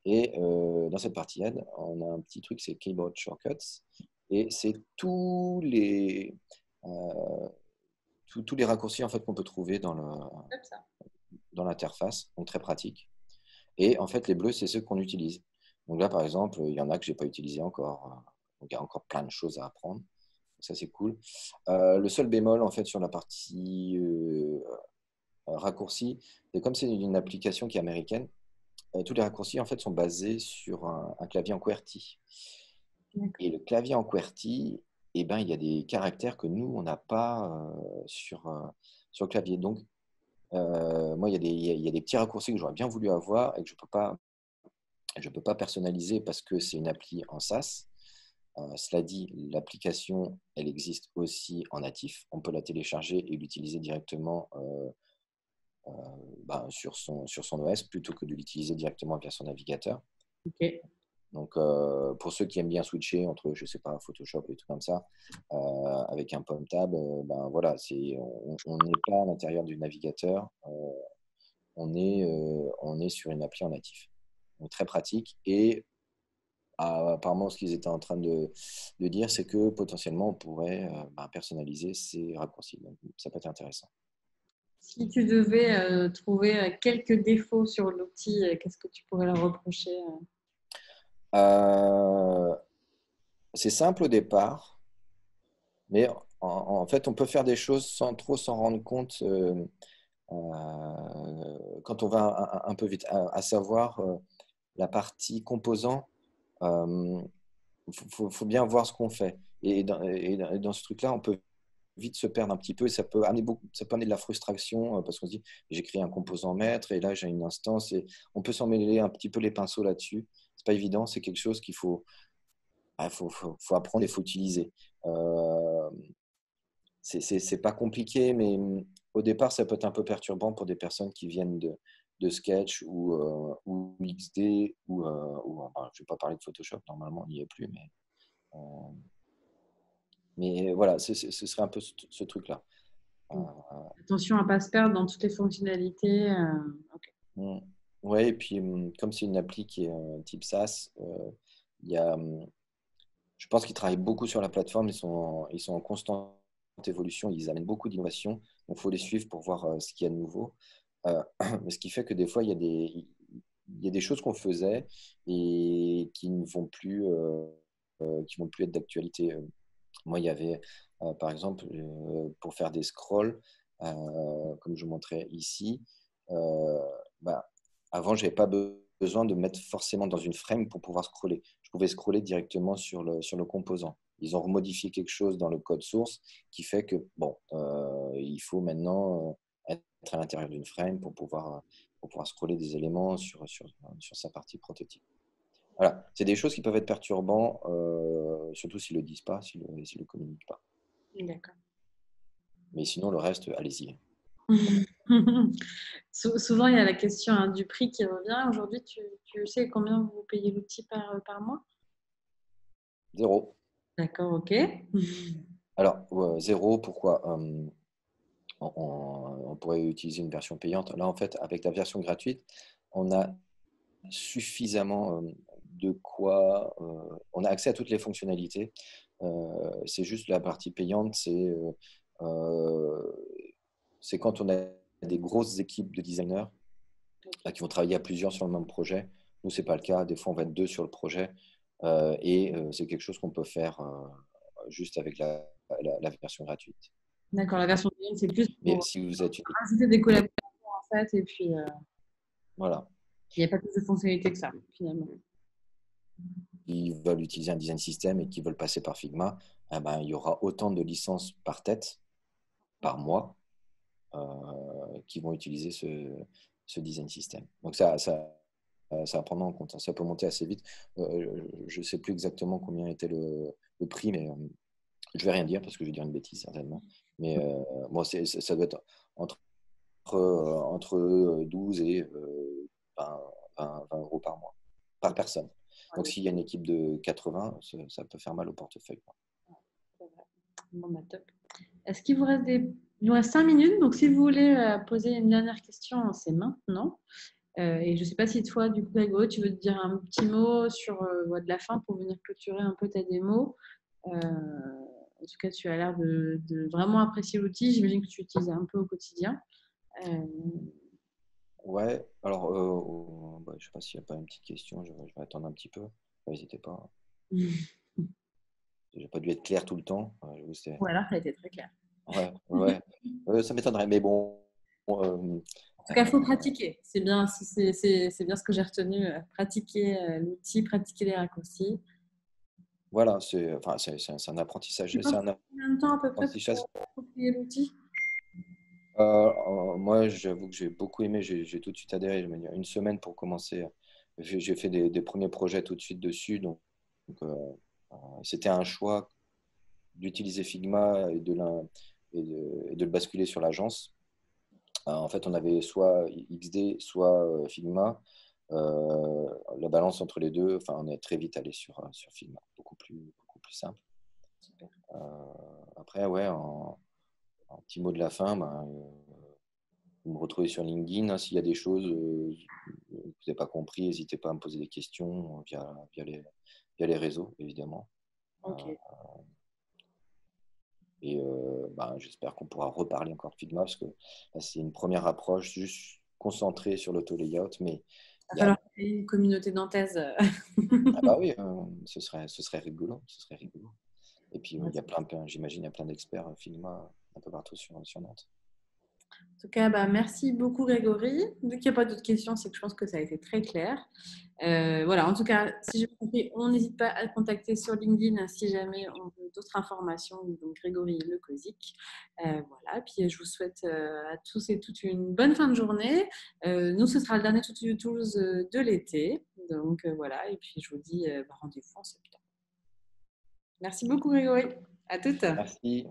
Et dans cette partie aide, on a un petit truc, c'est Keyboard Shortcuts. Et c'est euh, tous les raccourcis en fait, qu'on peut trouver Comme ça. dans l'interface, donc très pratique. Et en fait, les bleus, c'est ceux qu'on utilise. Donc là, par exemple, il y en a que je n'ai pas utilisé encore. Donc il y a encore plein de choses à apprendre. Ça, c'est cool. Le seul bémol, en fait, sur la partie raccourci, c'est comme c'est une application qui est américaine, tous les raccourcis en fait sont basés sur un clavier en QWERTY. D'accord. Et le clavier en QWERTY, eh ben, il y a des caractères que nous, on n'a pas sur le clavier. Donc, moi, il y a des petits raccourcis que j'aurais bien voulu avoir et que je peux pas personnaliser parce que c'est une appli en SaaS. Cela dit, l'application, elle existe aussi en natif. On peut la télécharger et l'utiliser directement sur son OS plutôt que de l'utiliser directement via son navigateur. Ok. Donc, pour ceux qui aiment bien switcher entre, je sais pas, Photoshop et tout comme ça, avec un Palm Tab, voilà, on n'est pas à l'intérieur du navigateur, on est sur une appli en natif. Donc, très pratique. Et apparemment, ce qu'ils étaient en train de dire, c'est que potentiellement, on pourrait personnaliser ces raccourcis. Donc, ça peut être intéressant. Si tu devais trouver quelques défauts sur l'outil, qu'est-ce que tu pourrais leur reprocher Euh, c'est simple au départ, mais en fait, on peut faire des choses sans trop s'en rendre compte. Quand on va un peu vite, à savoir la partie composant, faut bien voir ce qu'on fait. Et dans ce truc-là, on peut vite se perdre un petit peu et ça peut amener de la frustration parce qu'on se dit j'ai créé un composant maître et là j'ai une instance et on peut s'en mêler un petit peu les pinceaux là-dessus. C'est pas évident, c'est quelque chose qu'il faut apprendre et faut utiliser. Euh, c'est pas compliqué, mais au départ, ça peut être un peu perturbant pour des personnes qui viennent de Sketch ou XD enfin, je ne vais pas parler de Photoshop, normalement, il n'y est plus, mais voilà, ce serait un peu ce truc-là. Attention à ne pas se perdre dans toutes les fonctionnalités. Okay. Ouais, et puis comme c'est une appli qui est type SaaS, je pense qu'ils travaillent beaucoup sur la plateforme, ils sont en constante évolution, ils amènent beaucoup d'innovations, donc il faut les suivre pour voir ce qu'il y a de nouveau. Mais ce qui fait que des fois, il y a des choses qu'on faisait et qui ne vont plus, être d'actualité. Moi, il y avait, par exemple, pour faire des scrolls, comme je vous montrais ici, avant, je n'avais pas besoin de mettre forcément dans une frame pour pouvoir scroller. Je pouvais scroller directement sur le composant. Ils ont remodifié quelque chose dans le code source qui fait que, il faut maintenant être à l'intérieur d'une frame pour pouvoir scroller des éléments sur sa partie prototype. Voilà, c'est des choses qui peuvent être perturbantes, surtout s'ils ne le disent pas, s'ils ne le communiquent pas. D'accord. Mais sinon, le reste, allez-y. Souvent, il y a la question du prix qui revient. Aujourd'hui, tu sais combien vous payez l'outil par mois? 0. D'accord, ok. Alors, 0, pourquoi on pourrait utiliser une version payante. Là, en fait, avec la version gratuite, on a suffisamment de quoi... on a accès à toutes les fonctionnalités. C'est juste la partie payante, c'est quand on a des grosses équipes de designers qui vont travailler à plusieurs sur le même projet. Nous, ce n'est pas le cas. Des fois, on va être 2 sur le projet. Et c'est quelque chose qu'on peut faire juste avec la version gratuite. D'accord, la version payante, c'est plus Mais pour si vous êtes... ajouter des collaborations, en fait, et puis Voilà. il n'y a pas plus de fonctionnalités que ça, finalement. Qui veulent utiliser un design system et qui veulent passer par Figma, il y aura autant de licences par tête, par mois, qui vont utiliser ce design system. Donc ça à prendre en compte. Ça peut monter assez vite. Je ne sais plus exactement combien était le prix, mais je ne vais rien dire parce que je vais dire une bêtise certainement. Mais ça doit être entre 12 et 20 euros par mois, par personne. Donc, s'il y a une équipe de 80, ça peut faire mal au portefeuille. Bon, top. Est-ce qu'il vous reste Il nous reste 5 minutes. Donc, si vous voulez poser une dernière question, c'est maintenant. Et je ne sais pas si toi, du coup, Grégory, tu veux te dire un petit mot sur de la fin pour venir clôturer un peu ta démo. En tout cas, tu as l'air de vraiment apprécier l'outil. J'imagine que tu l'utilises un peu au quotidien. Ouais, alors, je ne sais pas s'il n'y a pas une petite question. Je vais attendre un petit peu. N'hésitez pas. J'ai pas dû être clair tout le temps. Ou alors, ça a été très clair. Ouais. Ça m'étonnerait, mais bon. En tout cas, il faut pratiquer. C'est bien ce que j'ai retenu. Pratiquer l'outil, pratiquer les raccourcis. Voilà, c'est un apprentissage. C'est un combien de temps à peu près pour approprier l'outil? Moi, j'avoue que j'ai beaucoup aimé. J'ai tout de suite adhéré. Je me dis, une semaine pour commencer. J'ai fait des premiers projets tout de suite dessus. Donc c'était un choix d'utiliser Figma et de le basculer sur l'agence. En fait, on avait soit XD, soit Figma. La balance entre les deux, on est très vite allé sur Figma, beaucoup plus simple. Super. Après, ouais, en petit mot de la fin, vous me retrouvez sur LinkedIn. S'il y a des choses que vous n'avez pas compris, n'hésitez pas à me poser des questions via les réseaux, évidemment. Okay. Et j'espère qu'on pourra reparler encore de Figma parce que c'est une première approche juste concentrée sur l'auto-layout. Mais il va falloir créer une communauté nantaise. Oui, ce serait rigolo. Et puis, j'imagine, il y a plein d'experts Figma un peu partout sur Nantes. En tout cas, merci beaucoup Grégory. Vu qu'il n'y a pas d'autres questions, c'est que je pense que ça a été très clair. Voilà, en tout cas, si j'ai compris, on n'hésite pas à le contacter sur LinkedIn si jamais on veut d'autres informations. Donc Grégory Le Kozik. Voilà, puis je vous souhaite à tous et toutes une bonne fin de journée. Nous, ce sera le dernier Tools de l'été. Donc voilà, et puis je vous dis rendez-vous en septembre. Merci beaucoup Grégory. À toutes. Merci.